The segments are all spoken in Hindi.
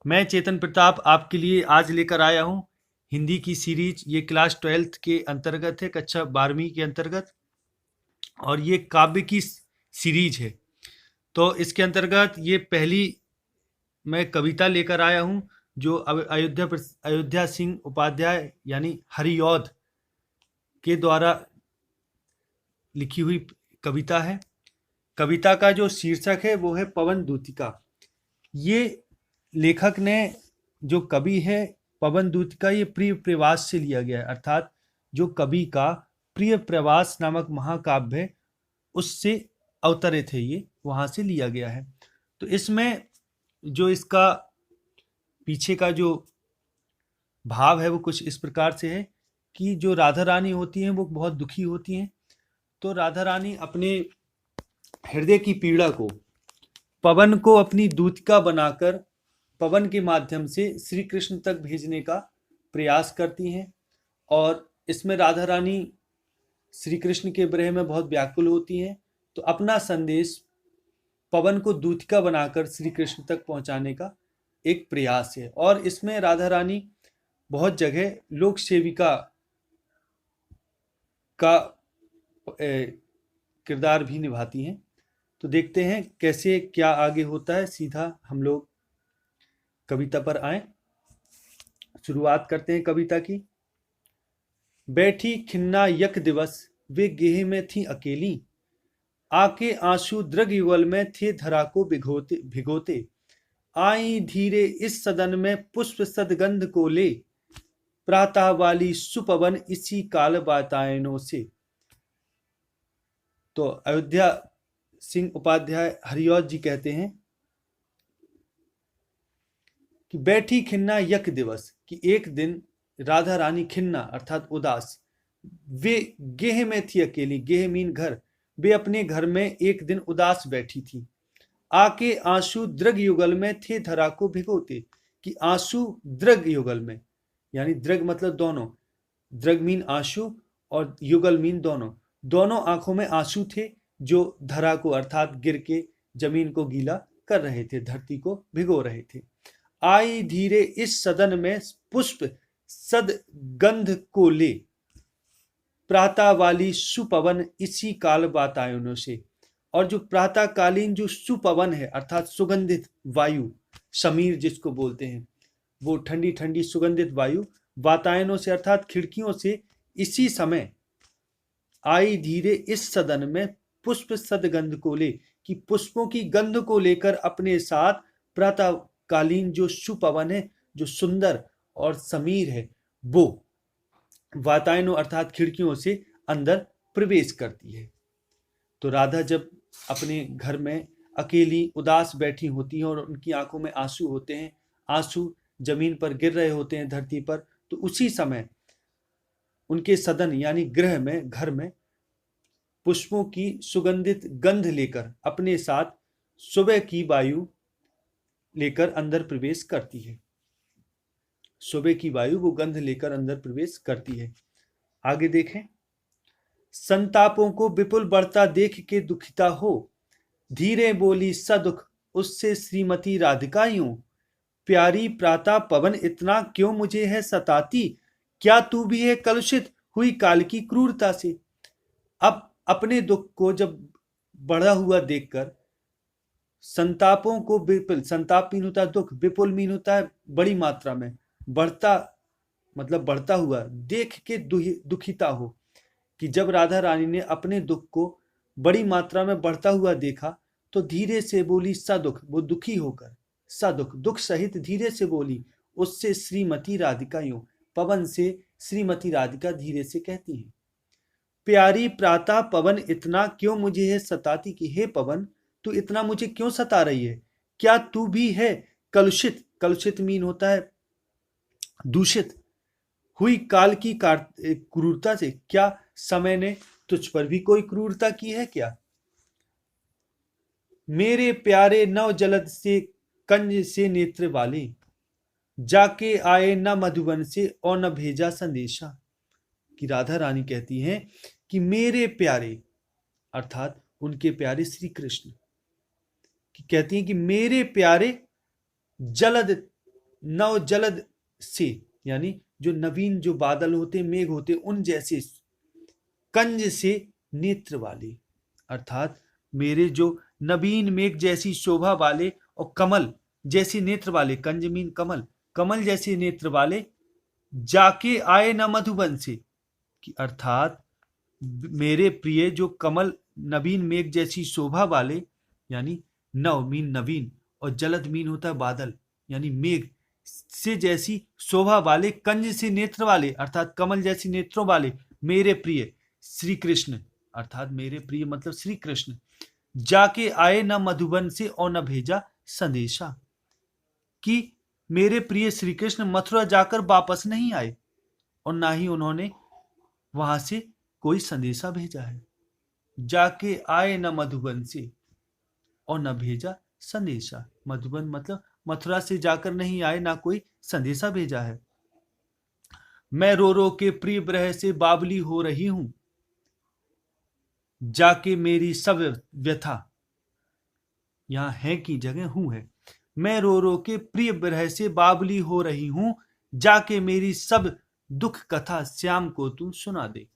मैं चेतन प्रताप आपके लिए आज लेकर आया हूँ हिंदी की सीरीज। ये क्लास 12th के अंतर्गत है, कक्षा 12वीं के अंतर्गत, और ये काव्य की सीरीज है। तो इसके अंतर्गत ये पहली मैं कविता लेकर आया हूँ जो अयोध्या सिंह उपाध्याय यानी हरिऔध के द्वारा लिखी हुई कविता है। कविता का जो शीर्षक है वो है पवन दूतिका। ये लेखक ने, जो कवि है पवन दूतिका, ये प्रिय प्रवास से लिया गया है, अर्थात जो कवि का प्रिय प्रवास नामक महाकाव्य है उससे अवतरित है, ये वहां से लिया गया है। तो इसमें जो इसका पीछे का जो भाव है वो कुछ इस प्रकार से है कि जो राधा रानी होती हैं वो बहुत दुखी होती हैं। तो राधा रानी अपने हृदय की पीड़ा को पवन को अपनी दूतिका बनाकर पवन के माध्यम से श्री कृष्ण तक भेजने का प्रयास करती हैं। और इसमें राधा रानी श्री कृष्ण के विरह में बहुत व्याकुल होती हैं, तो अपना संदेश पवन को दूतिका बनाकर श्री कृष्ण तक पहुंचाने का एक प्रयास है। और इसमें राधा रानी बहुत जगह लोक सेविका का किरदार भी निभाती हैं। तो देखते हैं कैसे क्या आगे होता है। सीधा हम लोग कविता पर आए, शुरुआत करते हैं कविता की। बैठी खिन्ना यक दिवस वे गेह में थी अकेली, आके आंसू द्रग युगल में थे धरा को भिगोते भिगोते। आई धीरे इस सदन में पुष्प सदगंध को ले, प्रातः वाली सुपवन इसी काल वातायनों से। तो अयोध्या सिंह उपाध्याय हरिऔध जी कहते हैं कि बैठी खिन्ना यक दिवस, कि एक दिन राधा रानी खिन्ना अर्थात उदास, वे गेह में थी अकेली, गेह मीन घर, वे अपने घर में एक दिन उदास बैठी थी। आके आंसू द्रग युगल में थे धरा को भिगोते, कि आंसू द्रग युगल में, यानी द्रग मतलब दोनों, द्रग मीन आंसू और युगल मीन दोनों, दोनों आंखों में आंसू थे जो धरा को अर्थात गिर के जमीन को गीला कर रहे थे, धरती को भिगो रहे थे। आई धीरे इस सदन में पुष्प सदगंध को ले, प्रातः वाली सुपवन इसी काल वातायनों से। और जो प्रातःकालीन जो सुपवन है अर्थात सुगंधित वायु, समीर जिसको बोलते हैं, वो ठंडी ठंडी सुगंधित वायु वातायनों से अर्थात खिड़कियों से इसी समय आई धीरे इस सदन में पुष्प सदगंध को ले, कि पुष्पों की गंध को लेकर अपने साथ प्रातःकालीन जो सुपवन है, जो सुंदर और समीर है, वो वातायनों अर्थात खिड़कियों से अंदर प्रवेश करती है। तो राधा जब अपने घर में अकेली उदास बैठी होती हैं और उनकी आंखों में आंसू होते हैं, आंसू जमीन पर गिर रहे होते हैं धरती पर, तो उसी समय उनके सदन यानी गृह में, घर में पुष्पों की सुगंधित गंध लेकर अपने साथ सुबह की वायु लेकर अंदर प्रवेश करती है। सुबह की वायु वो गंध लेकर अंदर प्रवेश करती है। आगे देखें। संतापों को विपुल बढ़ता देख के दुखिता हो, धीरे बोली सदुख उससे श्रीमती राधिका यूं, प्यारी प्रातः पवन इतना क्यों मुझे है सताती, क्या तू भी है कलुषित हुई काल की क्रूरता से। अब अपने दुख को जब बढ़ा हुआ देखकर संतापों को विपुल, संताप मीन होता है दुख, विपुल मीन होता है बड़ी मात्रा में, बढ़ता मतलब बढ़ता हुआ, देख के दुखिता हो, कि जब राधा रानी ने अपने दुख को बड़ी मात्रा में बढ़ता हुआ देखा तो धीरे से बोली सदुख, वो दुखी होकर सदुख दुख सहित धीरे से बोली उससे श्रीमती राधिका यूं, पवन से श्रीमती राधिका धीरे से कहती हैं, प्यारी प्रातः पवन इतना क्यों मुझे है सताती, कि हे पवन तू इतना मुझे क्यों सता रही है, क्या तू भी है कलुषित, कलुषित मीन होता है दूषित, हुई काल की क्रूरता से, क्या समय ने तुझ पर भी कोई क्रूरता की है क्या। मेरे प्यारे नव जलद से कंज से नेत्र वाले, जाके आए न मधुबन से और न भेजा संदेशा। कि राधा रानी कहती हैं कि मेरे प्यारे अर्थात उनके प्यारे श्री कृष्ण, कि कहती हैं कि मेरे प्यारे जलद नव जलद से, यानी जो नवीन जो बादल होते मेघ होते उन जैसे, कंज से नेत्र वाले, अर्थात मेरे जो नवीन मेघ जैसी शोभा वाले और कमल जैसे नेत्र वाले, कंज मीन कमल, कमल जैसे नेत्र वाले, जाके आए न मधुबन से, कि अर्थात मेरे प्रिय जो कमल नवीन मेघ जैसी शोभा वाले, यानी नव मीन नवीन और जलद मीन होता है बादल, यानी मेघ से जैसी शोभा वाले, कंज से नेत्र वाले अर्थात कमल जैसी नेत्रों वाले मेरे प्रिय श्री कृष्ण, अर्थात मेरे प्रिय मतलब श्री कृष्ण, जाके आए न मधुबन से और न भेजा संदेशा, कि मेरे प्रिय श्री कृष्ण मथुरा जाकर वापस नहीं आए और ना ही उन्होंने वहां से कोई संदेशा भेजा है। जाके आए न मधुबन से और न भेजा संदेशा, मधुबन मतलब मथुरा से जाकर नहीं आए, ना कोई संदेशा भेजा है। मैं रो रो के प्रिय विरह से बावली हो रही हूं, जाके मेरी सब व्यथा, यहां है की जगह हूं है। मैं रो रो के प्रिय विरह से बावली हो रही हूं, जाके मेरी सब दुख कथा श्याम को तू सुना दे।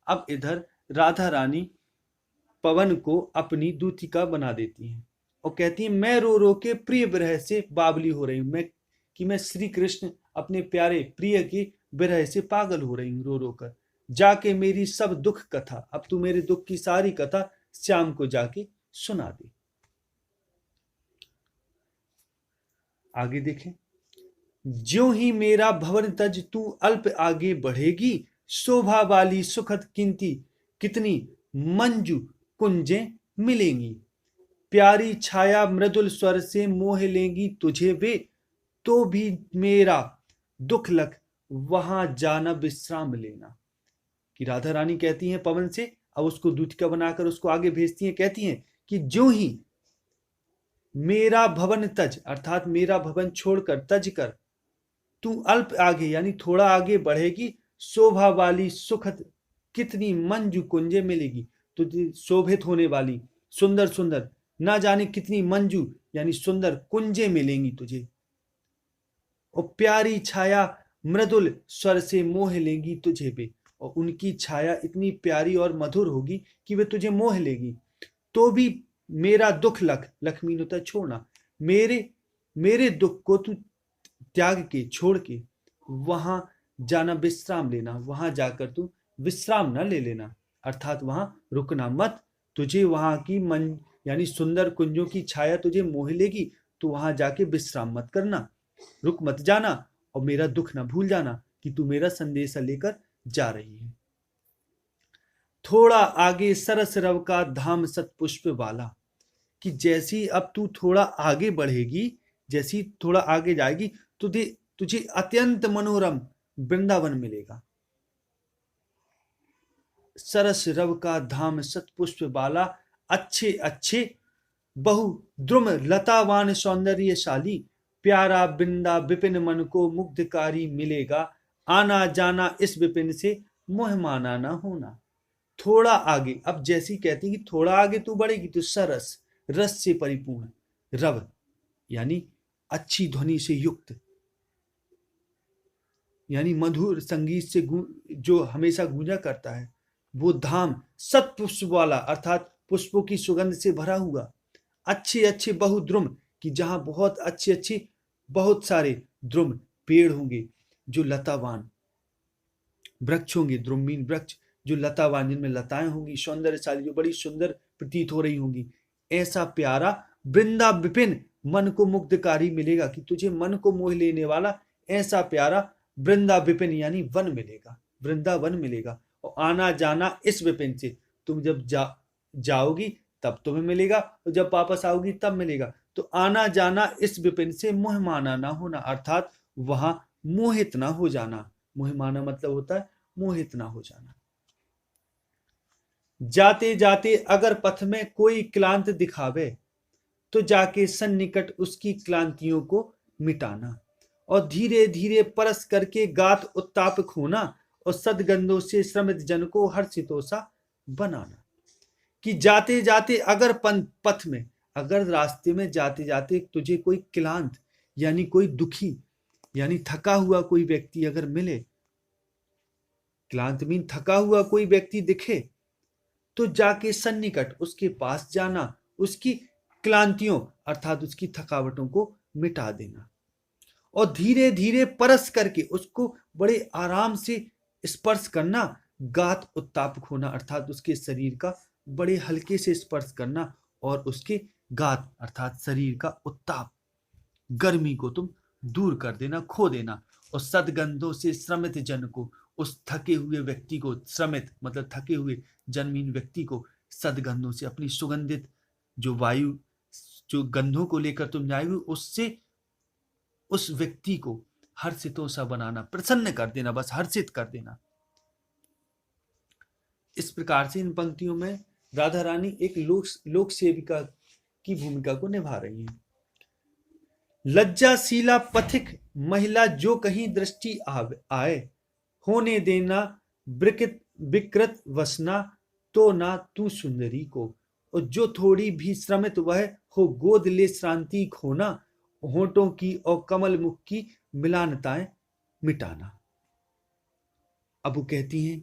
अब इधर राधा रानी पवन को अपनी दूतिका बना देती हैं और कहती है मैं रो रो के प्रिय विरह से बावली हो रही हूं, मैं श्री कृष्ण अपने प्यारे प्रिय की विरह से पागल हो रही हूं रो रो कर, जाके मेरी सब दुख कथा, अब तू मेरे दुख की सारी कथा श्याम को जाके सुना दे। आगे देखें, ज्यों ही मेरा भवन तज तू अल्प आगे बढ़ेगी, शोभा वाली सुखद कितनी मंजू कुंजें मिलेंगी, प्यारी छाया मृदुल स्वर से मोह लेंगी तुझे वे, तो भी मेरा दुख लख वहां जाना विश्राम लेना। कि राधा रानी कहती हैं पवन से, अब उसको दूतिका बनाकर उसको आगे भेजती हैं, कहती हैं कि जो ही मेरा भवन तज, अर्थात मेरा भवन छोड़कर तज कर, तू अल्प आगे यानी थोड़ा आगे बढ़ेगी, शोभा वाली सुखद कितनी मंजू कुंजे मिलेगी, तुझे शोभित होने वाली सुंदर सुंदर ना जाने कितनी मंजू यानी सुंदर कुंजे मिलेंगी तुझे, और प्यारी छाया मृदुल स्वर से मोह लेंगी तुझे वे, और उनकी छाया इतनी प्यारी और मधुर होगी कि वे तुझे मोह लेगी। तो भी मेरा दुख लख मीन होता है छोड़ना, मेरे दुख को तू त्याग के छोड़ के वहां जाना विश्राम लेना, वहां जाकर तू विश्राम न ले लेना, अर्थात वहां रुकना मत, तुझे वहां की मन यानी सुंदर कुंजों की छाया तुझे मोह लेगी, तू वहां जाके विश्राम मत करना, रुक मत जाना, और मेरा दुख ना भूल जाना कि तू मेरा संदेशा लेकर जा रही है। थोड़ा आगे सरस रव का धाम सतपुष्प वाला, कि जैसी अब तू थोड़ा आगे बढ़ेगी, जैसी थोड़ा आगे जाएगी, तुझे अत्यंत मनोरम वृंदावन मिलेगा। सरस रव का धाम सतपुष्प वाला, अच्छे अच्छे बहु द्रुम लतावान सौंदर्यशाली, प्यारा बिंदा विपिन मन को मुग्धकारी मिलेगा, आना जाना इस विपिन से मोह माना ना होना। थोड़ा आगे, अब जैसी कहती कि थोड़ा आगे तू बढ़ेगी तो सरस रस से परिपूर्ण, रव यानी अच्छी ध्वनि से युक्त, यानी मधुर संगीत से जो हमेशा गूंजा करता है, वो धाम सतपुष्प वाला अर्थात पुष्पों की सुगंध से भरा हुआ, अच्छे अच्छे बहुद्रुम कि जहां बहुत अच्छे अच्छे बहुत सारे द्रुम पेड़ होंगे, जो लतावान वृक्ष होंगे, द्रुमीन वृक्ष जो लतावान जिनमें लताएं होंगी, सौंदर्यशाली जो बड़ी सुंदर प्रतीत हो रही होंगी, ऐसा प्यारा वृंदा विपिन मन को मुग्धकारी मिलेगा, कि तुझे मन को मोह लेने वाला ऐसा प्यारा वृंदा विपिन यानी वन मिलेगा, वृंदावन मिलेगा, और आना जाना इस विपिन से, तुम जब जाओगी तब तुम्हें मिलेगा, और जब वापस आओगी तब मिलेगा, तो आना जाना इस विपिन से मोह माना ना होना, अर्थात वहां मोहित ना हो जाना, मोह माना मतलब होता है मोहित ना हो जाना। जाते जाते अगर पथ में कोई क्लांत दिखावे, तो जाके सन्निकट उसकी क्लांतियों को मिटाना, और धीरे धीरे परस करके गात उत्ताप खोना, और सदगंधों से श्रमित जन को हर्षितों सा बनाना। कि जाते जाते अगर पथ में, अगर रास्ते में जाते जाते तुझे कोई क्लांत यानी कोई दुखी यानी थका हुआ कोई व्यक्ति अगर मिले, क्लांत मीन थका हुआ कोई व्यक्ति दिखे, तो जाके सन्निकट उसके पास जाना, उसकी क्लांतियों अर्थात उसकी थकावटों को मिटा देना, और धीरे धीरे परस करके उसको बड़े आराम से स्पर्श करना, गात उत्तापक होना अर्थात उसके शरीर का बड़े हल्के से स्पर्श करना, और उसके गात अर्थात शरीर का उत्ताप, गर्मी को तुम दूर कर देना, खो देना, और सदगंधों से श्रमित जन को, उस थके हुए व्यक्ति को, श्रमित मतलब थके हुए जन्मीन व्यक्ति को सदगंधों से, अपनी सुगंधित जो वायु, जो गंधों को लेकर तुम जाएगी, उससे उस व्यक्ति को हर्षितों सा बनाना, प्रसन्न कर देना, बस हर्षित कर देना। इस प्रकार से इन पंक्तियों में राधा रानी एक लोक सेविका की भूमिका को निभा रही हैं। लज्जाशीला पथिक महिला जो कहीं दृष्टि आए, होने देना विकृत वसना, तो ना तू सुंदरी को, और जो थोड़ी भी श्रमित वह हो, गोद ले श्रांति खोना, होठों की और कमल मुख की मिलानताएं मिटाना। अब वो कहती हैं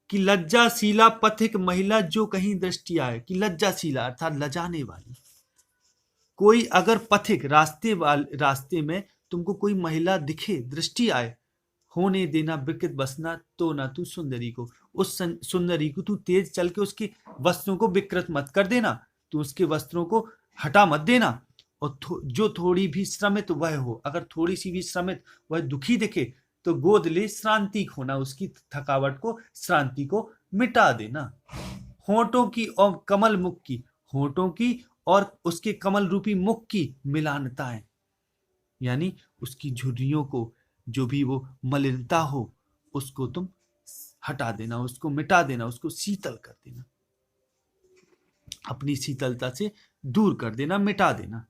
कि लज्जाशीला पथिक महिला जो कहीं दृष्टि आए, कि लज्जाशीला अर्थात लजाने वाली कोई अगर पथिक रास्ते में तुमको कोई महिला दिखे, दृष्टि आए, होने देना विकृत बसना, तो ना तू सुंदरी को, उस सुंदरी को तू तेज चल के उसके वस्त्रों को विकृत मत कर देना, तू उसके वस्त्रों को हटा मत देना, और जो थोड़ी भी श्रमित वह हो, अगर थोड़ी सी भी श्रमित वह दुखी दिखे, तो गोद ले श्रांति खोना, उसकी थकावट को, श्रांति को मिटा देना। होठों की और कमल मुख की, होठों की और उसके कमल रूपी मुख की मिलानताएं, यानी उसकी झुर्रियों को, जो भी वो मलिनता हो, उसको तुम हटा देना, उसको मिटा देना, उसको शीतल कर देना, अपनी शीतलता से दूर कर देना, मिटा देना।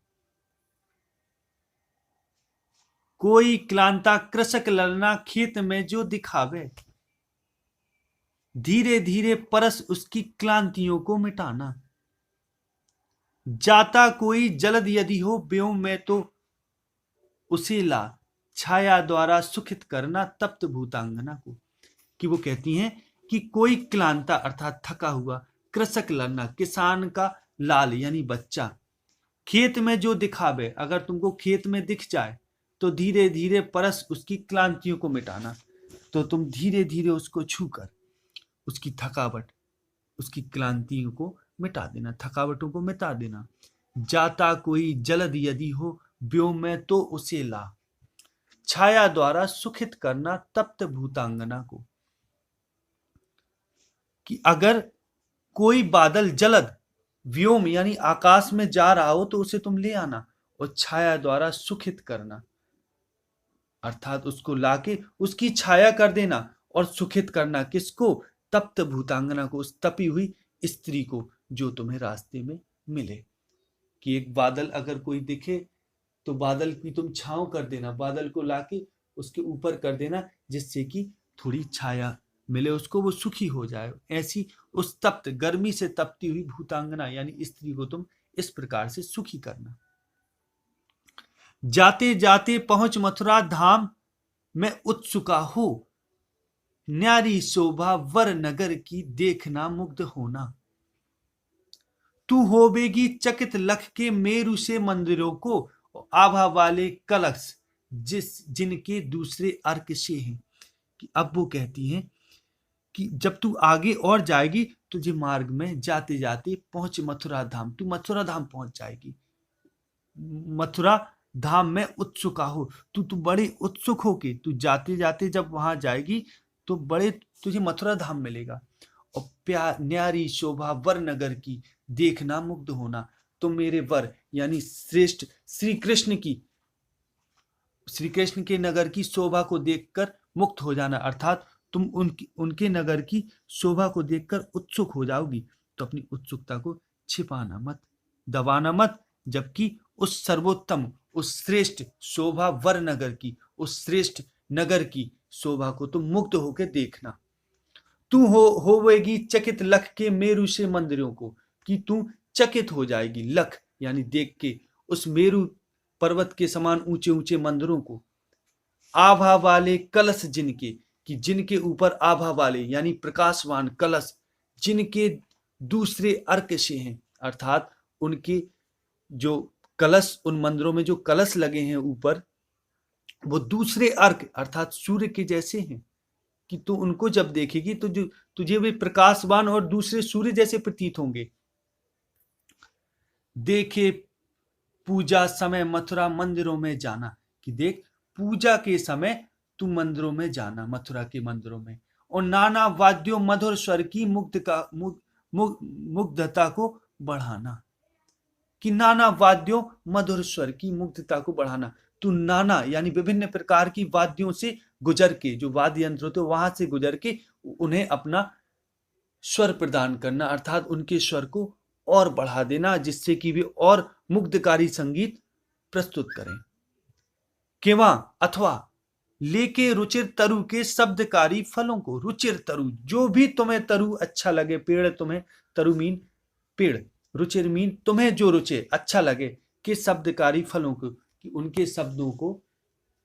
कोई क्लांता कृषक ललना खेत में जो दिखावे, धीरे धीरे परस उसकी क्लांतियों को मिटाना। जाता कोई जलद यदि हो ब्योम में, तो उसे ला छाया द्वारा सुखित करना तप्त भूतांगना को। कि वो कहती हैं कि कोई क्लांता अर्थात थका हुआ, कृषक ललना किसान का लाल यानी बच्चा, खेत में जो दिखावे, अगर तुमको खेत में दिख जाए, तो धीरे धीरे परस उसकी क्लांतियों को मिटाना, तो तुम धीरे धीरे उसको छूकर उसकी थकावट, उसकी क्लांतियों को मिटा देना, थकावटों को मिटा देना। जाता कोई जलद यदि हो व्योम में, तो उसे ला छाया द्वारा सुखित करना तप्त भूतांगना को। कि अगर कोई बादल जलद व्योम यानी आकाश में जा रहा हो, तो उसे तुम ले आना और छाया द्वारा सुखित करना, अर्थात उसको लाके उसकी छाया कर देना और सुखित करना, किसको? तप्त भूतांगना को, उस तपी हुई स्त्री को जो तुम्हें रास्ते में मिले। कि एक बादल अगर कोई दिखे, तो बादल की तुम छांव कर देना, बादल को लाके उसके ऊपर कर देना, जिससे कि थोड़ी छाया मिले उसको, वो सुखी हो जाए। ऐसी उस तप्त, गर्मी से तपती हुई भूतांगना यानी स्त्री को तुम इस प्रकार से सुखी करना। जाते जाते पहुंच मथुरा धाम में उत्सुका हो, न्यारी शोभा वर नगर की देखना मुग्ध होना। तू होवेगी चकित लख के मेरु से मंदिरों को, आभा वाले कलश जिनके दूसरे अर्क से हैं। कि अब वो कहती हैं कि जब तू आगे और जाएगी, तुझे मार्ग में जाते जाते पहुंच मथुरा धाम, तू मथुरा धाम पहुंच जाएगी। मथुरा धाम में उत्सुका हो, तू बड़े उत्सुक हो के तू जाते जाते जब वहां जाएगी, तो बड़े तुझे मथुरा धाम मिलेगा। और प्यार न्यारी शोभा वर नगर की देखना मुग्ध होना, तो मेरे वर यानी श्रेष्ठ श्री कृष्ण के नगर की शोभा को देखकर मुक्त हो जाना, अर्थात तुम उनके नगर की शोभा को देखकर उत्सुक हो जाओगी। तो अपनी उत्सुकता को छिपाना मत, दबाना मत, जबकि उस सर्वोत्तम, उस श्रेष्ठ शोभा वर नगर की, उस श्रेष्ठ नगर की शोभा को तुम मुक्त होकर देखना। तू होवेगी चकित लख के मेरु से मंदिरों को, कि तू चकित हो जाएगी, लख यानी देख के उस मेरु पर्वत के समान ऊंचे ऊंचे मंदिरों को, आभा वाले कलश जिनके, कि जिनके ऊपर आभा वाले यानी प्रकाशवान कलश, जिनके दूसरे अर्क से हैं, अर्थात उनके जो कलश, उन मंदिरों में जो कलश लगे हैं ऊपर, वो दूसरे अर्क अर्थात सूर्य के जैसे हैं, कि तू उनको जब देखेगी तो जो तुझे वे प्रकाशवान और दूसरे सूर्य जैसे प्रतीत होंगे। देखे पूजा समय मथुरा मंदिरों में जाना, कि देख पूजा के समय तू मंदिरों में जाना, मथुरा के मंदिरों में, और नाना वाद्यों मधुर स्वर की मुग्धता को बढ़ाना, कि नाना वाद्यों मधुर स्वर की मुग्धता को बढ़ाना। तू नाना यानी विभिन्न प्रकार की वाद्यों से गुजर के, जो वाद्य यंत्र होते वहां से गुजर के उन्हें अपना स्वर प्रदान करना, अर्थात उनके स्वर को और बढ़ा देना, जिससे कि वे और मुग्धकारी संगीत प्रस्तुत करें। केवा अथवा लेके रुचिर तरु के शब्दकारी फलों को, रुचिर तरु, जो भी तुम्हें तरु अच्छा लगे, पेड़ तुम्हें, तरु मीन पेड़, रुचिर मीन तुम्हें जो रुचे अच्छा लगे, के शब्दकारी फलों को, कि उनके शब्दों को,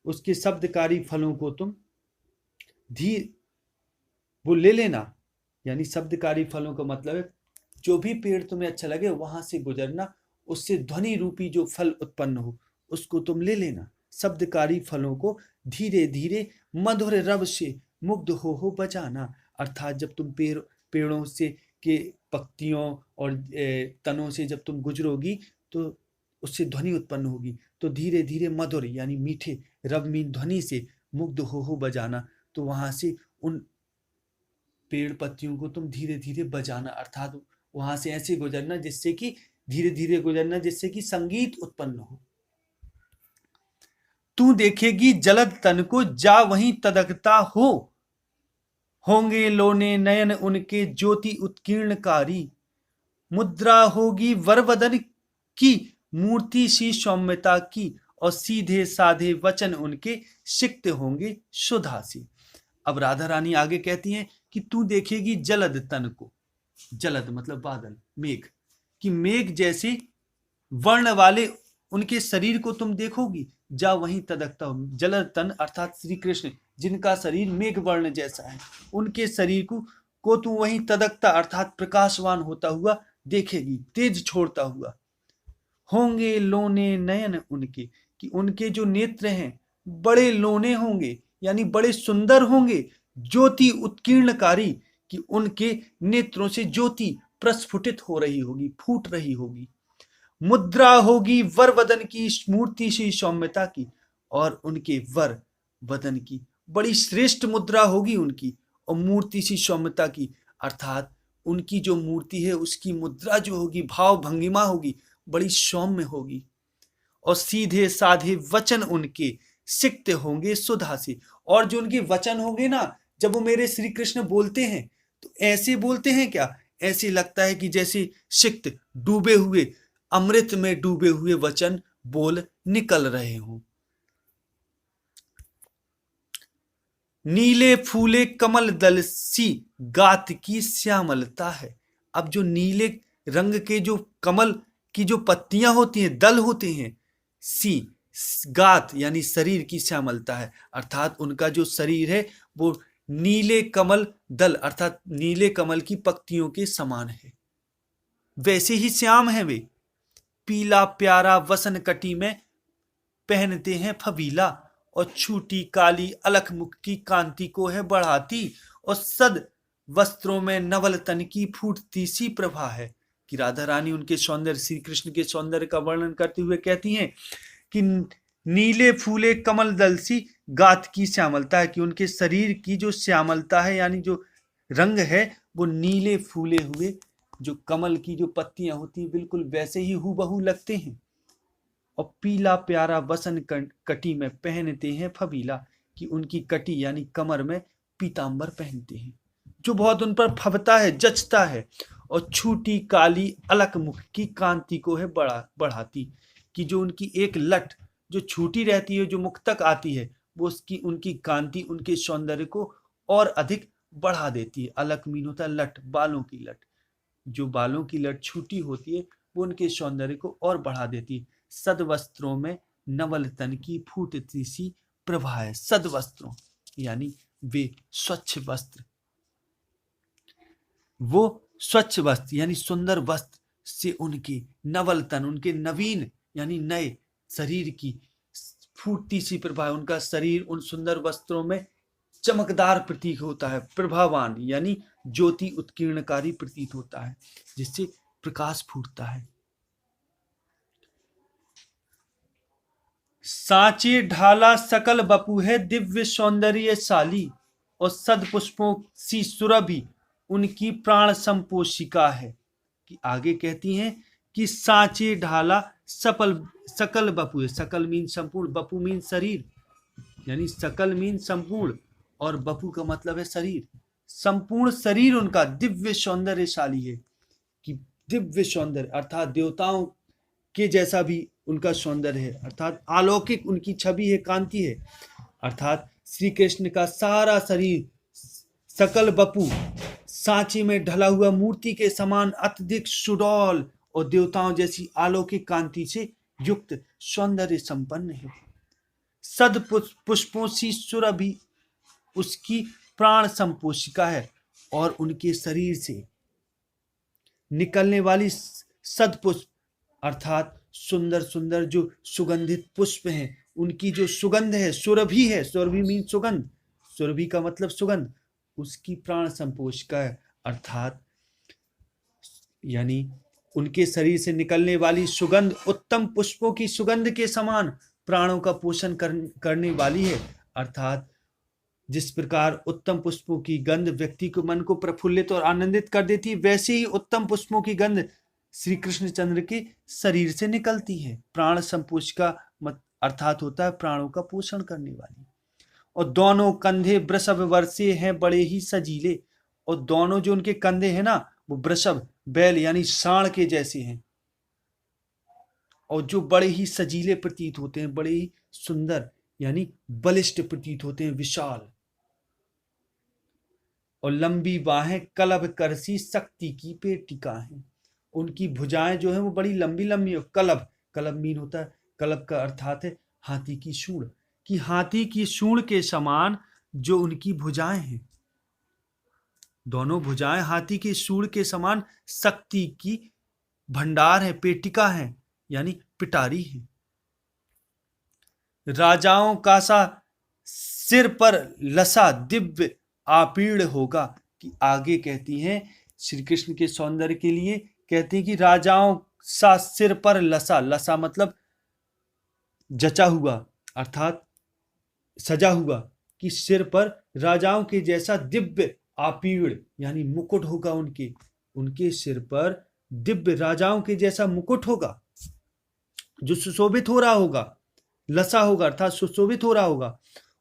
उसके शब्दकारी फलों को तुम वो ले लेना, यानी शब्दकारी फलों का मतलब है जो भी पेड़ तुम्हें अच्छा लगे वहां से गुजरना, उससे ध्वनि रूपी जो फल उत्पन्न हो उसको तुम ले लेना। शब्दकारी फलों को धीरे धीरे मधुर रव से मुग्ध हो बजाना, अर्थात जब तुम पेड़ों से के पत्तियों और तनों से जब तुम गुजरोगी तो उससे ध्वनि उत्पन्न होगी, तो धीरे धीरे मधुर यानी मीठे, रव मीन ध्वनि से मुग्ध हो बजाना, तो वहां से उन पेड़ पत्तियों को तुम धीरे धीरे बजाना, अर्थात वहां से ऐसे गुजरना जिससे कि धीरे धीरे गुजरना, जिससे कि संगीत उत्पन्न हो। तू देखेगी जलद तन को जा वहीं तदकता हो, होंगे लोने नयन उनके ज्योति उत्कीर्णकारी, मुद्रा होगी वरवदन की मूर्ति सी सौम्यता की, और सीधे साधे वचन उनके सिक्त होंगे सुधासी। अब राधा रानी आगे कहती हैं कि तू देखेगी जलद तन को, जलद मतलब बादल, मेघ, कि मेघ जैसे वर्ण वाले उनके शरीर को तुम देखोगी, जा वहीं तदकता हो। जलद तन अर्थात श्री कृष्ण, जिनका शरीर मेघ वर्ण जैसा है, उनके शरीर को तू वहीं तदकता अर्थात प्रकाशवान होता हुआ देखेगी, तेज छोड़ता हुआ। होंगे लोने नयन उनके, कि उनके जो नेत्र हैं बड़े लोने होंगे यानी बड़े सुंदर होंगे, ज्योति उत्कीर्णकारी, कि उनके नेत्रों से ज्योति प्रस्फुटित हो रही होगी, फूट रही होगी। मुद्रा होगी वर वदन की मूर्ति सी सौम्यता की, और उनके वर वदन की बड़ी श्रेष्ठ मुद्रा होगी उनकी, और मूर्ति सी सौम्यता की, अर्थात उनकी जो मूर्ति है उसकी मुद्रा जो होगी, भाव भंगिमा होगी, बड़ी सौम्य होगी। और सीधे साधे वचन उनके सिक्त होंगे सुधा से, और जो उनके वचन होंगे ना, जब वो मेरे श्री कृष्ण बोलते हैं तो ऐसे बोलते हैं क्या, ऐसे लगता है कि जैसे सिक्त डूबे हुए, अमृत में डूबे हुए वचन बोल निकल रहे हों। नीले फूले कमल दल सी गात की श्यामलता है। अब जो नीले रंग के जो कमल की जो पत्तियां होती हैं, दल होते हैं, सी गात यानी शरीर की श्यामलता है, अर्थात उनका जो शरीर है वो नीले कमल दल अर्थात नीले कमल की पत्तियों के समान है, वैसे ही श्याम है वे। पीला प्यारा वसन कटी में पहनते हैं फबीला, और छूटी काली अलख मुख की कांति को है बढ़ाती, और सद वस्त्रों में नवल तन की फूटती सी प्रभा है। कि राधा रानी उनके सौंदर्य, श्री कृष्ण के सौंदर्य का वर्णन करते हुए कहती हैं कि नीले फूले कमल दल सी गात की श्यामलता है, कि उनके शरीर की जो श्यामलता है यानी जो रंग है वो नीले फूले हुए जो कमल की जो पत्तियां होती हैं बिल्कुल वैसे ही हूबहू लगते हैं। और पीला प्यारा वसन कटी में पहनते हैं फबीला, कि उनकी कटी यानी कमर में पीतांबर पहनते हैं जो बहुत उन पर फबता है, जचता है। और छूटी काली अलक मुख की कांति को है बढ़ाती, कि जो उनकी एक लट जो छूटी रहती है, जो मुख तक आती है, वो उसकी उनकी कांति उनके सौंदर्य को और अधिक बढ़ा देती है। अलक मीन होता है लट, बालों की लट, जो बालों की लट छूटी होती है वो उनके सौंदर्य को और बढ़ा देती है। सद वस्त्रों में नवल तन की फूटती सी प्रभा है। सद्वस्त्रों यानी वे स्वच्छ वस्त्र, वो स्वच्छ वस्त्र यानी सुंदर वस्त्र से उनके नवल तन, उनके नवीन यानी नए शरीर की फूटती सी प्रभा है। उनका शरीर उन सुंदर वस्त्रों में चमकदार प्रतीक होता है, प्रभावान यानी ज्योति उत्कीर्णकारी प्रतीत होता है, जिससे प्रकाश फूटता है। सांचे ढाला सकल बपू है दिव्य सौंदर्यशाली, और सद पुष्पों सी सुरभि उनकी प्राण संपोषिका है। कि आगे कहती हैं कि सांचे ढाला सकल बपू है। सकल मीन संपूर्ण, बपू मीन शरीर, यानी सकल मीन संपूर्ण और बपू का मतलब है शरीर। संपूर्ण शरीर उनका दिव्य सौंदर्यशाली है। कि दिव्य सौंदर्य अर्थात देवताओं के जैसा भी उनका सौंदर्य है, अर्थात अलौकिक उनकी छवि है, कांति है। अर्थात श्री कृष्ण का सारा शरीर सकल बपू सांचे में ढला हुआ मूर्ति के समान अत्यधिक सुडौल और देवताओं जैसी अलौकिक कांति से युक्त सौंदर्य संपन्न है। सद पुष्पों सी सुरभि उसकी प्राण संपोषिका है, और उनके शरीर से निकलने वाली सदपुष्प अर्थात सुंदर सुंदर जो सुगंधित पुष्प हैं, उनकी जो सुगंध है, सुरभि है, सुरभि मीन सुगंध, सुरभि का मतलब सुगंध, उसकी प्राण संपोषिका है। अर्थात यानी उनके शरीर से निकलने वाली सुगंध उत्तम पुष्पों की सुगंध के समान प्राणों का पोषण करने वाली है। अर्थात जिस प्रकार उत्तम पुष्पों की गंध व्यक्ति को मन को प्रफुल्लित और आनंदित कर देती है, वैसे ही उत्तम पुष्पों की गंध श्री कृष्णचंद्र के शरीर से निकलती है। प्राण संपोषिका अर्थात होता है प्राणों का पोषण करने वाली। और दोनों कंधे वृषभ वर्षे हैं बड़े ही सजीले, और दोनों जो उनके कंधे हैं ना, वो वृषभ बैल यानी सांड के जैसे हैं, और जो बड़े ही सजीले प्रतीत होते हैं, बड़े ही सुंदर यानी बलिष्ठ प्रतीत होते हैं, विशाल। और लंबी बाहें कलभ करसी शक्ति की पेटिका हैं। उनकी भुजाएं जो है वो बड़ी लंबी लंबी है। कलभ, कलभ मीन होता है, कलभ का अर्थात है हाथी की सूंड। कि हाथी की सूंड के समान जो उनकी भुजाएं हैं, दोनों भुजाएं हाथी की सूंड के समान शक्ति की भंडार है, पेटिका है, यानी पिटारी है। राजाओं का सा सिर पर लसा दिव्य आपीड़ होगा। कि आगे कहती हैं श्री कृष्ण के सौंदर्य के लिए कहती हैं कि राजाओं सा सिर पर लसा, लसा मतलब जचा हुआ अर्थात सजा हुआ, कि सिर पर राजाओं के जैसा दिव्य आपीड़ यानी मुकुट होगा। उनके सिर पर दिव्य राजाओं के जैसा मुकुट होगा जो सुशोभित हो रहा होगा, लसा होगा अर्थात सुशोभित हो रहा होगा।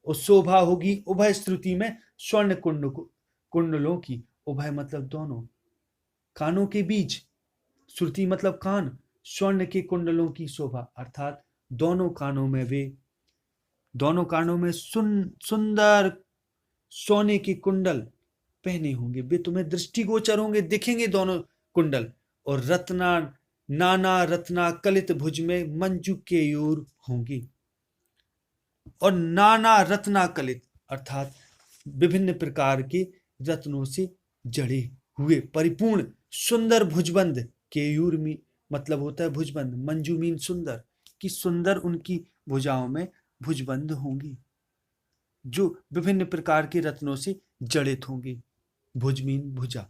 और शोभा होगी उभय श्रुति में स्वर्ण कुंडलों की। उभय मतलब दोनों, कानों के बीच, श्रुति मतलब कान, स्वर्ण के कुंडलों की शोभा अर्थात दोनों कानों में सुंदर सोने के कुंडल पहने होंगे। वे तुम्हें दृष्टिगोचर होंगे, दिखेंगे दोनों कुंडल। और नाना रत्ना कलित भुज में मंजू केयूर होंगी। और नाना रत्ना कलित अर्थात विभिन्न प्रकार के रत्नों से जड़े हुए परिपूर्ण सुंदर भुजबंद। केयूर में मतलब होता है भुजबंद, मंजू मीन सुंदर, कि सुंदर उनकी भुजाओं में भुजबंद होंगी जो विभिन्न प्रकार के रत्नों से जड़ित होंगे। भुज मीन भुजा,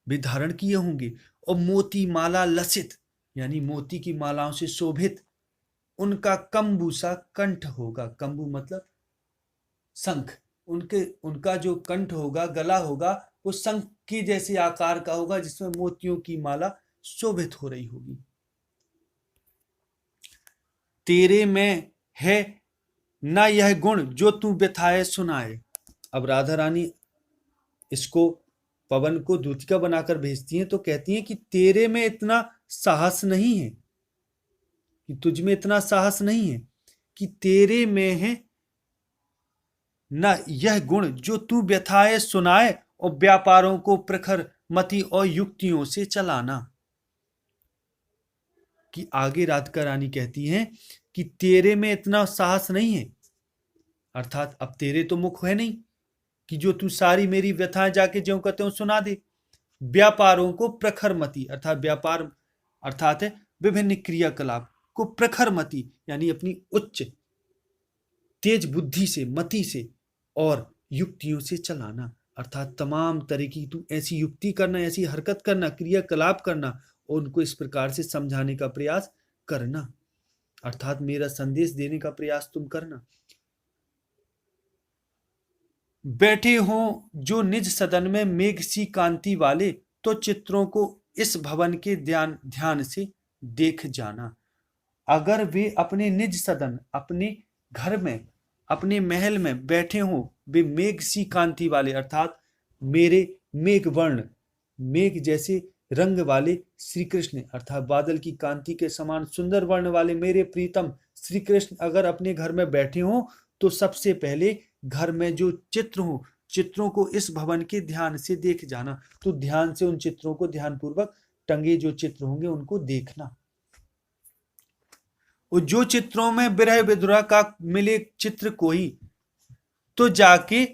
वे धारण किए होंगे। और मोती माला लसित यानी मोती की मालाओं से शोभित उनका कंबू सा कंठ होगा। कंबू मतलब शंख। उनका जो कंठ होगा, गला होगा, वो शंख के जैसे आकार का होगा जिसमें मोतियों की माला शोभित हो रही होगी। तेरे में है ना यह गुण जो तू व्यथाए सुनाए। अब राधा रानी इसको पवन को दूतिका बनाकर भेजती हैं तो कहती हैं कि तेरे में इतना साहस नहीं है, कि तुझ में इतना साहस नहीं है, कि तेरे में है ना यह गुण जो तू व्यथाए सुनाए और व्यापारों को प्रखर मति और युक्तियों से चलाना। कि आगे राधिका रानी कहती हैं कि तेरे में इतना साहस नहीं है, अर्थात अब तेरे तो मुख है नहीं कि जो तू सारी मेरी व्यथाएं जाके ज्यों कहते हो सुना दे। व्यापारों को प्रखर मति, अर्थात व्यापार अर्थात है विभिन्न क्रियाकलाप को प्रखर मति यानी अपनी उच्च तेज बुद्धि से, मति से और युक्तियों से चलाना, अर्थात तमाम तरह की तू ऐसी युक्ति करना, ऐसी हरकत करना, क्रियाकलाप करना और उनको इस प्रकार से समझाने का प्रयास करना, अर्थात मेरा संदेश देने का प्रयास तुम करना। बैठे हों जो निज सदन में मेघ सी कांति वाले, तो चित्रों को इस भवन के ध्यान से देख जाना। अगर वे अपने निज सदन, अपने घर में, अपने महल में बैठे हों, वे मेघ सी कांति वाले अर्थात मेरे मेघ वर्ण, मेघ जैसे रंग वाले श्री कृष्ण अर्थात बादल की कांति के समान सुंदर वर्ण वाले मेरे प्रीतम श्री कृष्ण अगर अपने घर में बैठे हों, तो सबसे पहले घर में जो चित्र हो, चित्रों को इस भवन के ध्यान से देख जाना। तो ध्यान से उन चित्रों को, ध्यानपूर्वक टंगे जो चित्र होंगे उनको देखना। और जो चित्रों में विरह विधुरा का मिले चित्र कोई, तो जाके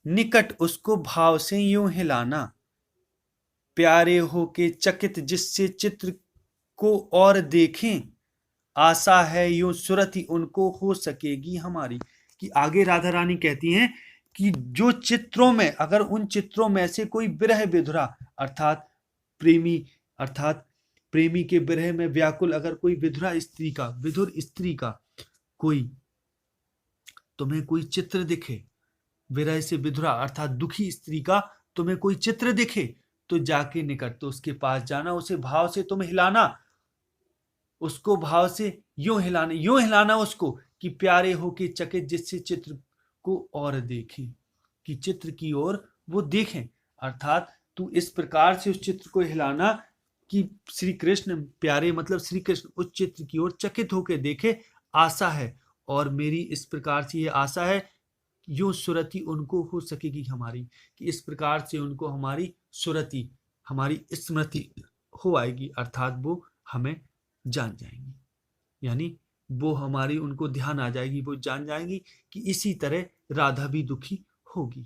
निकट उसको भाव से यूं हिलाना। प्यारे हो के चकित जिससे चित्र को और देखें, आशा है यूं सुरति उनको हो सकेगी हमारी। कि आगे राधा रानी कहती हैं कि जो चित्रों में, अगर उन चित्रों में से कोई विरह विधुरा अर्थात प्रेमी के विरह में व्याकुल अगर कोई विधुर स्त्री का कोई तुम्हें कोई चित्र दिखे, विरह से विधुरा अर्थात दुखी स्त्री का तुम्हें कोई चित्र दिखे, तो जाके निकट, तो उसके पास जाना, उसे भाव से तुम हिलाना, उसको भाव से यूं हिलाना उसको कि प्यारे हो के चकित जिससे चित्र को और देखें, कि चित्र की ओर वो देखें, अर्थात तू इस प्रकार से उस चित्र को हिलाना कि श्री कृष्ण प्यारे मतलब श्री कृष्ण उस चित्र की ओर चकित होकर देखे। आशा है, और मेरी इस प्रकार से ये आशा है, यूं सुरति उनको हो सकेगी हमारी, कि इस प्रकार से उनको हमारी सुरति, हमारी स्मृति हो आएगी, अर्थात वो हमें जान जाएंगी, यानी वो हमारी उनको ध्यान आ जाएगी, वो जान जाएंगी कि इसी तरह राधा भी दुखी होगी।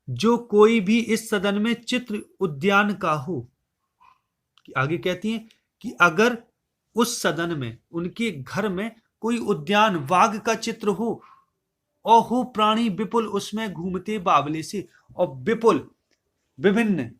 जो कोई भी इस सदन में चित्र उद्यान का हो, कि आगे कहती हैं कि अगर उस सदन में, उनके घर में कोई उद्यान वाघ का चित्र हो, और हो प्राणी विपुल उसमें घूमते बावले से, और विपुल विभिन्न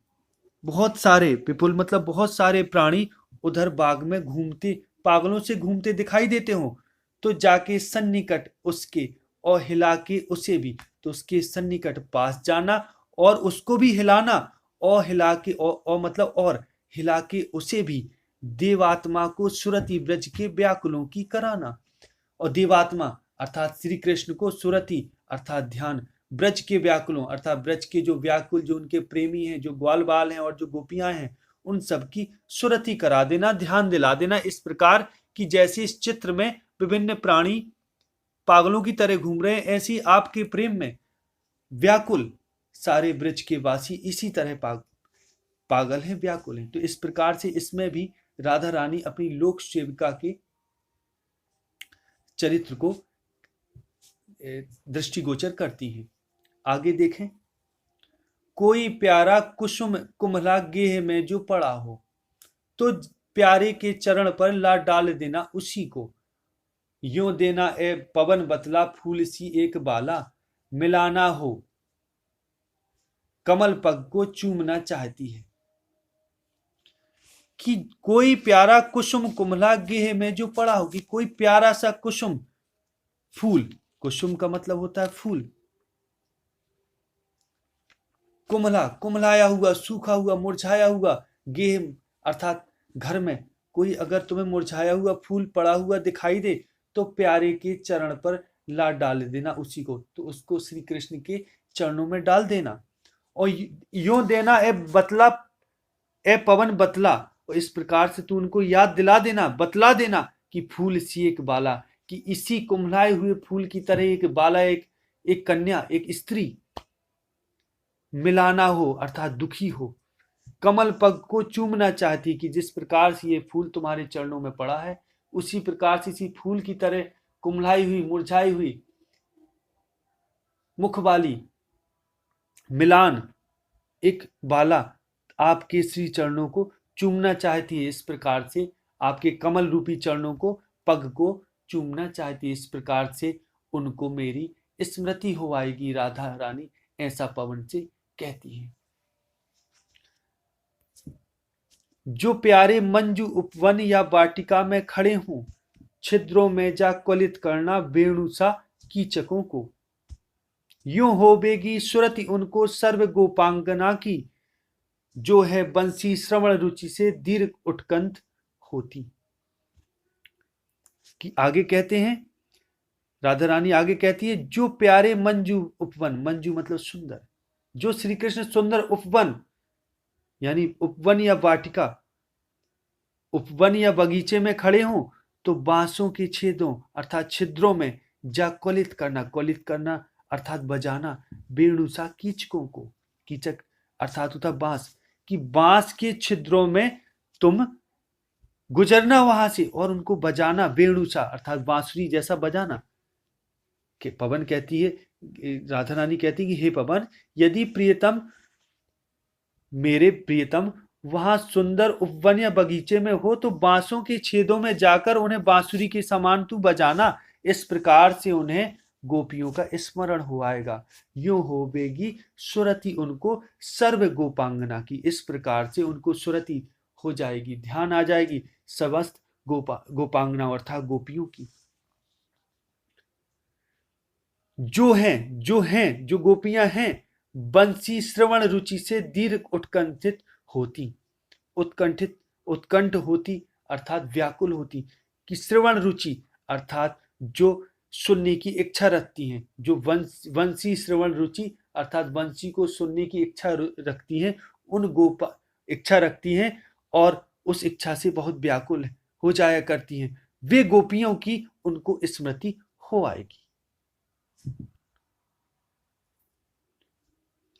बहुत सारे, विपुल मतलब बहुत सारे प्राणी उधर बाग में घूमते, पागलों से घूमते दिखाई देते हो, तो जाके सन्निकट उसके और हिला के उसे भी, तो उसके सन्निकट पास जाना और उसको भी हिलाना, और हिला के और मतलब और हिला के उसे भी देवात्मा को सुरति ब्रज के व्याकुलों की कराना। और देवात्मा अर्थात श्री कृष्ण को सुरति अर्थात ध्यान, ब्रज के व्याकुलों अर्थात ब्रज के जो व्याकुल, जो उनके प्रेमी हैं, जो ग्वाल बाल हैं और जो गोपियां हैं, उन सब की सुरति करा देना, ध्यान दिला देना, इस प्रकार कि जैसे इस चित्र में विभिन्न प्राणी पागलों की तरह घूम रहे हैं, ऐसी आपके प्रेम में व्याकुल सारे ब्रज के वासी इसी तरह पागल हैं, व्याकुल हैं। तो इस प्रकार से इसमें भी राधा रानी अपनी लोक सेविका के चरित्र को दृष्टिगोचर करती हैं। आगे देखें, कोई प्यारा कुसुम कुम्हला गेह में जो पड़ा हो, तो प्यारे के चरण पर ला डाल देना उसी को, यूं देना ए पवन बतला फूल सी एक बाला, मिलाना हो कमल पग को चूमना चाहती है। कि कोई प्यारा कुसुम कुम्हला गेह में जो पड़ा होगी, कोई प्यारा सा कुसुम फूल, कुसुम का मतलब होता है फूल, कुम्हला कुम्हलाया हुआ, सूखा हुआ, मुरझाया हुआ, गेह अर्थात घर में कोई अगर तुम्हें मुरझाया हुआ फूल पड़ा हुआ दिखाई दे, तो प्यारे के चरण पर ला डाल देना उसी को, तो उसको श्री कृष्ण के चरणों में डाल देना, और यूं देना ए बतला, ए पवन बतला, और इस प्रकार से तू उनको याद दिला देना, बतला देना कि फूल सी एक बाला, कि इसी कुम्हलाए हुए फूल की तरह एक बाला, एक कन्या, एक स्त्री मिलाना हो अर्थात दुखी हो, कमल पग को चूमना चाहती कि जिस प्रकार से ये फूल तुम्हारे चरणों में पड़ा है उसी प्रकार से इसी फूल की तरह कुम्हलाई हुई मुरझाई हुई मुख वाली मिलान एक बाला आपके श्री चरणों को चूमना चाहती है। इस प्रकार से आपके कमल रूपी चरणों को पग को चूमना चाहती है। इस प्रकार से उनको मेरी स्मृति हो आएगी। राधा रानी ऐसा पवन से कहती है। जो प्यारे मंजू उपवन या वाटिका में खड़े हों, छिद्रों में जा क्वलित करना वेणु सा कीचकों को। यूं होवेगी सुरति उनको सर्व गोपांगना की, जो है बंसी श्रवण रुचि से दीर्घ उत्कंठ होती। कि आगे कहते हैं, राधा रानी आगे कहती है, जो प्यारे मंजू उपवन, मंजू मतलब सुंदर, जो श्री कृष्ण सुंदर उपवन यानी उपवन या वाटिका, उपवन या बगीचे में खड़े हों तो बांसों के छेदों अर्थात छिद्रों में जा क्वलित करना अर्थात बजाना वेणुसा कीचकों को। कीचक अर्थात होता बांस, कि बांस के छिद्रों में तुम गुजरना वहां से और उनको बजाना वेणुसा अर्थात बांसुरी जैसा बजाना। कि पवन कहती है, राधा रानी कहती है कि हे पवन, यदि प्रियतम मेरे प्रियतम वहां सुंदर उपवन या बगीचे में हो तो बांसों के छेदों में जाकर उन्हें बांसुरी के समान तू बजाना। इस प्रकार से उन्हें गोपियों का स्मरण हो आएगा। यूं होवेगी सुरति उनको सर्व गोपांगना की। इस प्रकार से उनको सुरति हो जाएगी, ध्यान आ जाएगी समस्त गोपांगना अर्थात गोपियों की। जो गोपियां हैं बंसी श्रवण रुचि से दीर्घ उत्कंठित होती। उत्कंठ होती अर्थात व्याकुल होती। कि श्रवण रुचि अर्थात जो सुनने की इच्छा रखती हैं, जो वंशी श्रवण रुचि अर्थात वंशी को सुनने की इच्छा रखती हैं, इच्छा रखती हैं और उस इच्छा से बहुत व्याकुल हो जाया करती हैं, वे गोपियों की उनको स्मृति हो आएगी।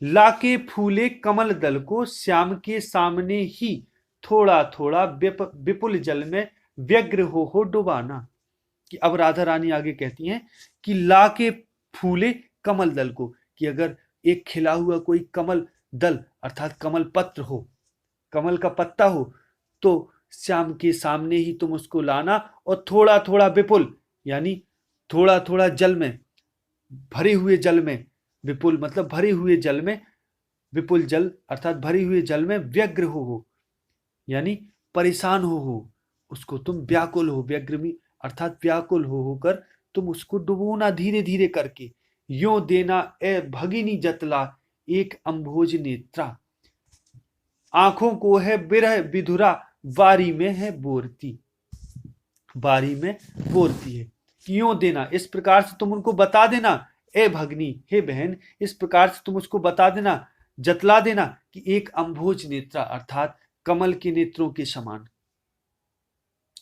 लाके फूले कमल दल को श्याम के सामने ही थोड़ा थोड़ा विपुल जल में व्यग्र हो डुबाना। कि अब राधा रानी आगे कहती हैं कि लाके फूले कमल दल को, कि अगर एक खिला हुआ कोई कमल दल अर्थात कमल पत्र हो, कमल का पत्ता हो, तो श्याम के सामने ही तुम उसको लाना और थोड़ा थोड़ा विपुल यानी थोड़ा थोड़ा जल में, भरे हुए जल में, विपुल मतलब भरे हुए जल में, विपुल जल अर्थात भरे हुए जल में व्यग्र हो यानी परेशान हो उसको तुम व्याकुल हो, व्यग्र में अर्थात व्याकुल होकर तुम उसको डुबोना धीरे धीरे करके। यो देना ए भगिनी जतला एक अम्भोज नेत्रा, आंखों को है बिरह विधुरा बारी में है बोरती, बारी में बोरती है। यो देना इस प्रकार से तुम उनको बता देना, ए भगनी हे बहन, इस प्रकार से तुम उसको बता देना, जतला देना कि एक अम्भोज नेत्रा अर्थात कमल के नेत्रों के समान।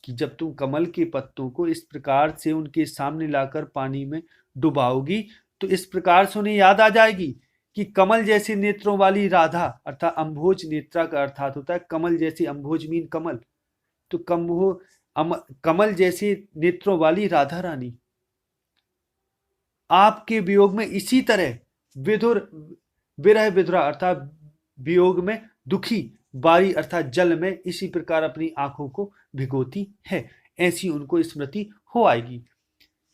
कि जब तुम कमल के पत्तों को इस प्रकार से उनके सामने लाकर पानी में डुबाओगी तो इस प्रकार से उन्हें याद आ जाएगी कि कमल जैसे नेत्रों वाली राधा अर्थात अम्भोज नेत्रा का अर्थात होता है कमल जैसी, अम्भोज मीन कमल, तो कमल जैसे नेत्रों वाली राधा रानी आपके वियोग में इसी तरह विरह विधुरा अर्थात वियोग में दुखी, बारी अर्थात जल में इसी प्रकार अपनी आंखों को भिगोती है। ऐसी उनको स्मृति हो आएगी।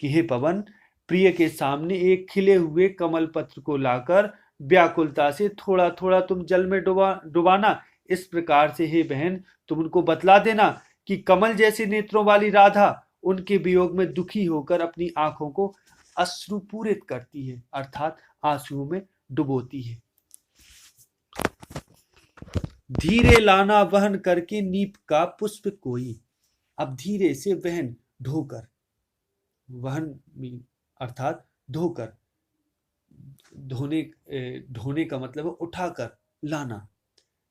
कि हे पवन, प्रिय के सामने एक खिले हुए कमल पत्र को लाकर व्याकुलता से थोड़ा थोड़ा तुम जल में डुबाना। इस प्रकार से हे बहन तुम उनको बतला देना कि कमल जैसे नेत्रों वाली राधा उनके वियोग में दुखी होकर अपनी आंखों को अश्रुपूरित करती है अर्थात आंसुओं में डुबोती है। धीरे लाना वहन करके नीप का पुष्प कोई, अब धीरे से वहन ढोकर, वहन अर्थात धोकर, ढोने का मतलब है उठाकर लाना।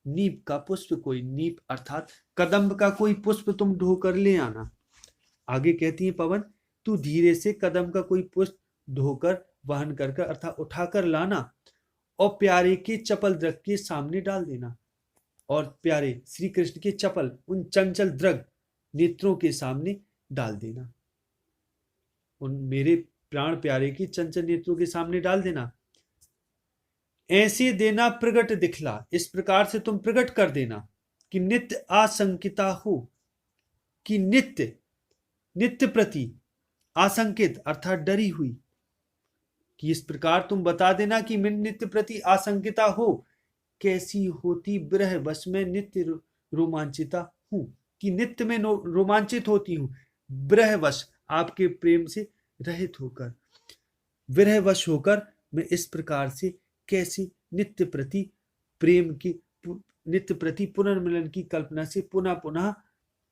नीप का पुष्प कोई, नीप अर्थात कदम्ब का कोई पुष्प तुम ढोकर ले आना। आगे कहती है पवन, तू धीरे से कदम का कोई पुष्प ढोकर वहन कर अर्थात उठाकर लाना और प्यारे के चपल दृष्ट के सामने डाल देना। और प्यारे श्री कृष्ण के चपल उन चंचल दृग नेत्रों के सामने डाल देना, उन मेरे प्राण प्यारे के चंचल नेत्रों के सामने डाल देना। ऐसे देना प्रगट दिखला, इस प्रकार से तुम प्रकट कर देना कि नित्य आशंकिता हो, कि नित्य नित्य प्रति आशंकित अर्थात डरी हुई, कि इस प्रकार तुम बता देना कि मैं नित्य प्रति आशंकिता हो, कैसी होती विरह वश में नित्य रोमांचिता हूं, कि नित्य में रोमांचित होती हूं विरहवश, आपके प्रेम से रहित होकर, विरहवश होकर मैं इस प्रकार से कैसे नित्य प्रति प्रेम की, नित्य प्रति पुनर्मिलन की कल्पना से पुनः पुनः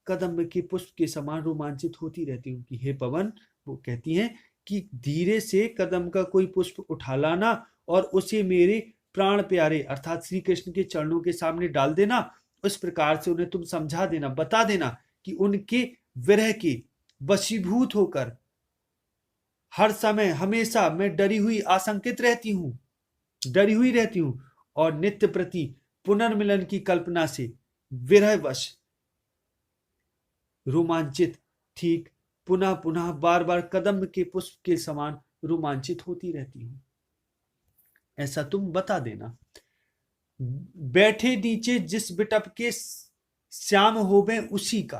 कदम के पुष्प के समान रोमांचित होती रहती हूँ। कि हे पवन, वो कहती हैं कि धीरे से कदम का कोई पुष्प उठा लाना और उसे मेरे प्राण प्यारे अर्थात श्री कृष्ण के चरणों के सामने डाल देना, उस प्रकार से उन्हें तुम समझा देना, बता देना कि उनके विरह के वशीभूत होकर हर समय हमेशा मैं डरी हुई आशंकित रहती हूँ, डरी हुई रहती हूँ, और नित्य प्रति पुनर्मिलन की कल्पना से विरहवश रोमांचित ठीक पुनः पुनः बार बार कदम के पुष्प के समान रोमांचित होती रहती हूं, ऐसा तुम बता देना। बैठे नीचे जिस बिटप के श्याम होवे उसी का।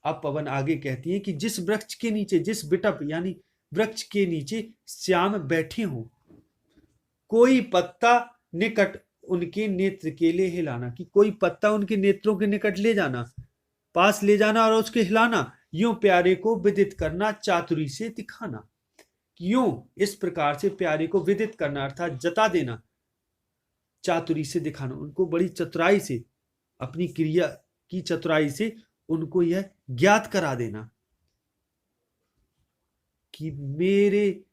अब पवन आगे कहती है कि जिस वृक्ष के नीचे, जिस बिटप यानी वृक्ष के नीचे श्याम बैठे हो, कोई पत्ता निकट उनके नेत्र के लिए हिलाना, कि कोई पत्ता उनके नेत्रों के निकट ले जाना, पास ले जाना और उसके हिलाना, यूं प्यारे को विदित करना, चातुरी से दिखाना। यूं इस प्रकार से प्यारे को विदित करना अर्थात जता देना, चातुरी से दिखाना, उनको बड़ी चतुराई से, अपनी क्रिया की चतुराई से उनको यह ज्ञात करा देना कि मेरे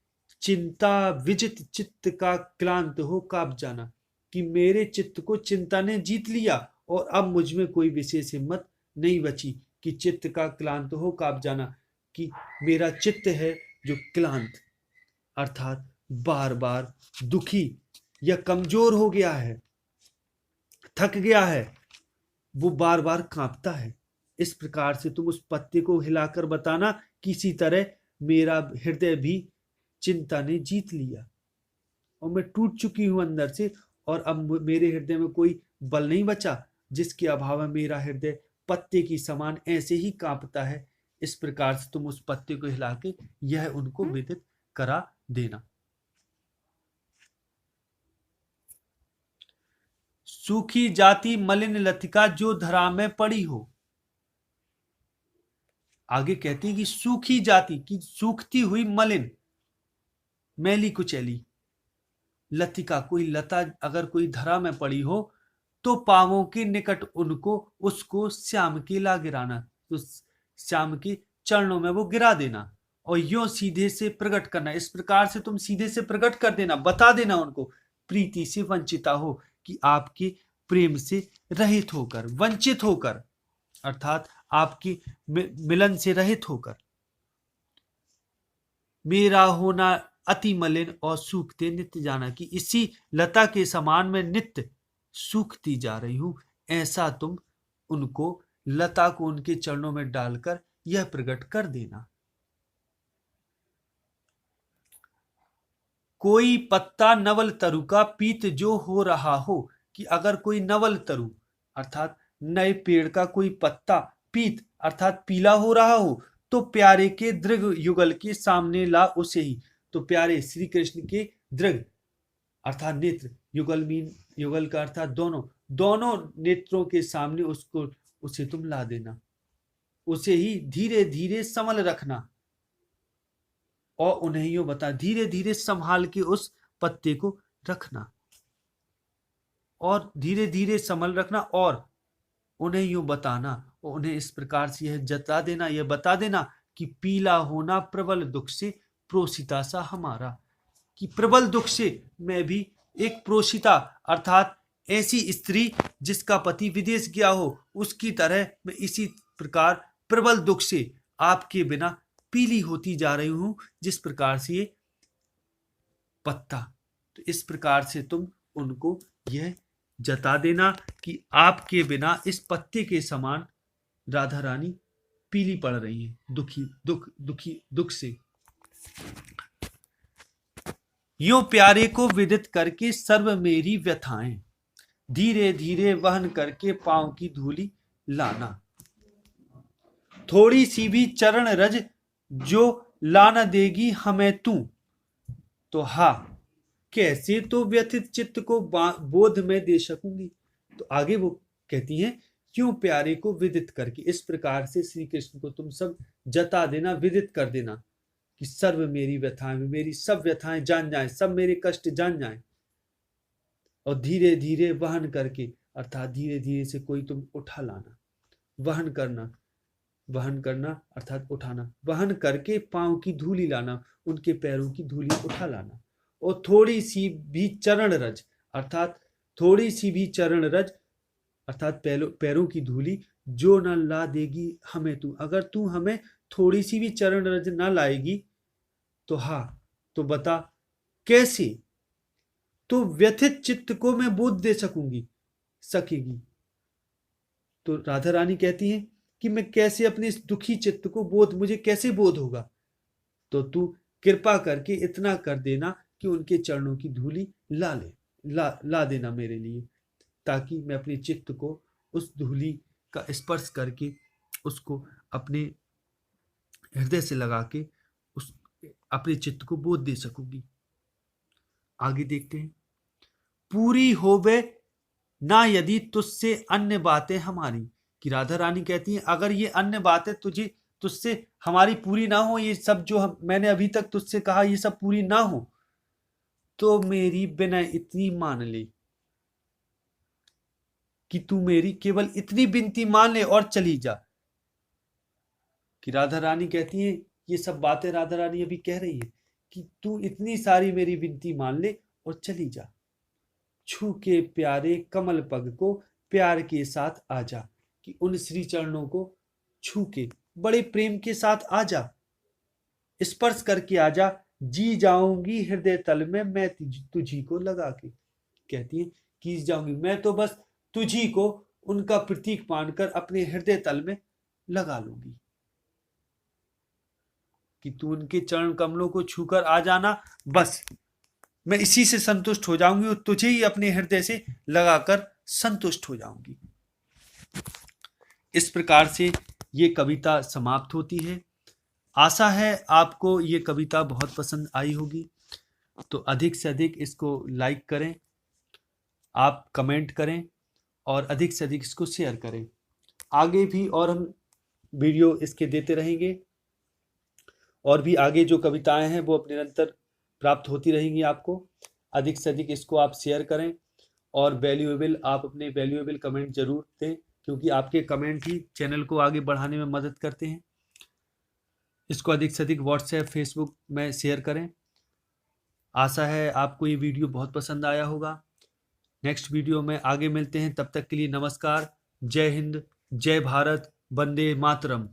चिंता विजित चित्त का क्लांत हो काब जाना, कि मेरे चित्त को चिंता ने जीत लिया और अब मुझ में कोई विशेष हिम्मत नहीं बची कि चित्त का क्लांत हो काब जाना, कि मेरा चित्त है जो क्लांत अर्थात बार बार दुखी या कमजोर हो गया है, थक गया है, वो बार बार कांपता है। इस प्रकार से तुम उस पत्ते को हिलाकर बताना किसी तरह मेरा हृदय भी चिंता ने जीत लिया और मैं टूट चुकी हूं अंदर से, और अब मेरे हृदय में कोई बल नहीं बचा, जिसके अभाव में मेरा हृदय पत्ते की समान ऐसे ही कांपता है। इस प्रकार से तुम उस पत्ते को हिला के यह उनको विदित करा देना। सूखी जाती मलिन लतिका जो धरा में पड़ी हो। आगे कहती है कि सूखी जाती, की सूखती हुई मलिन मैली कुचैली लतिका, कोई लता अगर कोई धरा में पड़ी हो तो पावों के निकट उनको उसको श्याम के ला गिराना, तो श्याम के चरणों में वो गिरा देना और यूं सीधे से प्रकट करना। इस प्रकार से तुम सीधे से प्रकट कर देना, बता देना उनको प्रीति से वंचिता हो, कि आपके प्रेम से रहित होकर, वंचित होकर अर्थात आपके मिलन से रहित होकर मेरा होना अति मलिन और सूखते नित्य जाना, कि इसी लता के समान में नित्य सूखती जा रही हूं, ऐसा तुम उनको लता को उनके चरणों में डालकर यह प्रकट कर देना। कोई पत्ता नवल तरु का पीत जो हो रहा हो, कि अगर कोई नवल तरु अर्थात नए पेड़ का कोई पत्ता पीत अर्थात पीला हो रहा हो, तो प्यारे के दृग युगल के सामने ला उसे ही, तो प्यारे श्री कृष्ण के दृग अर्थात नेत्र, युगल मीन युगल का अर्थात दोनों, दोनों नेत्रों के सामने उसको उसे तुम ला देना, उसे ही धीरे धीरे संभल रखना और उन्हें यो बता, धीरे धीरे संभाल के उस पत्ते को रखना और धीरे धीरे संभल रखना और उन्हें यूं बताना और उन्हें इस प्रकार से यह जता देना, यह बता देना कि पीला होना प्रबल दुख से प्रोसिता सा हमारा, कि प्रबल दुख से मैं भी एक प्रोसिता अर्थात ऐसी स्त्री जिसका पति विदेश गया हो, उसकी तरह मैं इसी प्रकार प्रबल दुख से आपके बिना पीली होती जा रही हूं, जिस प्रकार से ये पत्ता। तो इस प्रकार से तुम उनको यह जता देना कि आपके बिना इस पत्ते के समान राधा रानी पीली पड़ रही है, दुख से। यूं प्यारे को विदित करके सर्व मेरी व्यथाएं, धीरे धीरे वहन करके पांव की धूली लाना। थोड़ी सी भी चरण रज जो लाना देगी हमें तू, तो हा कैसे तो व्यथित चित्त को बोध में दे सकूंगी। तो आगे वो कहती हैं, क्यों प्यारे को विदित करके, इस प्रकार से श्री कृष्ण को तुम सब जता देना, विदित कर देना कि सर्व मेरी व्यथाएं, मेरी सब व्यथाएं जान जाएं, सब मेरे कष्ट जान जाएं। और धीरे धीरे वहन करके, अर्थात धीरे धीरे से कोई तुम उठा लाना। वहन करना अर्थात उठाना। वहन करके पांव की धूली लाना, उनके पैरों की धूली उठा लाना। और थोड़ी सी भी चरण रज अर्थात पैरों की धूली जो न ला देगी हमें तू, अगर तू हमें थोड़ी सी भी चरण रज न लाएगी तो तो बता कैसे तो व्यथित चित्त को मैं बोध दे सकेगी। तो राधा रानी कहती हैं कि मैं कैसे अपने इस दुखी चित्त को मुझे कैसे बोध होगा। तो तू कृपा करके इतना कर देना कि उनके चरणों की धूली ला देना मेरे लिए, ताकि मैं अपने चित्त को उस धूली का स्पर्श करके उसको अपने हृदय से लगा के उस अपने चित्त को बोध दे सकूंगी। आगे देखते हैं। पूरी होवे ना यदि तुझसे अन्य बातें हमारी, कि राधा रानी कहती है अगर ये अन्य बातें तुझसे हमारी पूरी ना हो, ये सब जो मैंने अभी तक तुझसे कहा ये सब पूरी ना हो, तो मेरी बिना इतनी मान ले, कि तू मेरी केवल इतनी विनती मान ले और चली जा। कि राधा रानी कहती है, ये सब बातें राधा रानी अभी कह रही है कि तू इतनी सारी मेरी विनती मान ले और चली जा। छू के प्यारे कमल पग को प्यार के साथ आ जा, कि उन श्री चरणों को छू के बड़े प्रेम के साथ आ जा, स्पर्श करके आ जा। जी जाऊंगी हृदय तल में मैं तुझी को लगा के, कहती है कि जाऊंगी मैं तो बस तुझी को उनका प्रतीक मानकर अपने हृदय तल में लगा लूंगी, कि तू उनके चरण कमलों को छूकर आ जाना, बस मैं इसी से संतुष्ट हो जाऊंगी और तुझे ही अपने हृदय से लगाकर संतुष्ट हो जाऊंगी। इस प्रकार से ये कविता समाप्त होती है। आशा है आपको ये कविता बहुत पसंद आई होगी। तो अधिक से अधिक इसको लाइक करें, आप कमेंट करें और अधिक से अधिक इसको शेयर करें। आगे भी और हम वीडियो इसके देते रहेंगे, और भी आगे जो कविताएं हैं वो निरंतर प्राप्त होती रहेंगी आपको। अधिक से अधिक इसको आप शेयर करें और आप अपने वैल्यूएबल कमेंट जरूर दें, क्योंकि आपके कमेंट ही चैनल को आगे बढ़ाने में मदद करते हैं। इसको अधिक से अधिक व्हाट्सएप, फेसबुक में शेयर करें। आशा है आपको ये वीडियो बहुत पसंद आया होगा। नेक्स्ट वीडियो में आगे मिलते हैं, तब तक के लिए नमस्कार। जय हिंद, जय भारत, वंदे मातरम।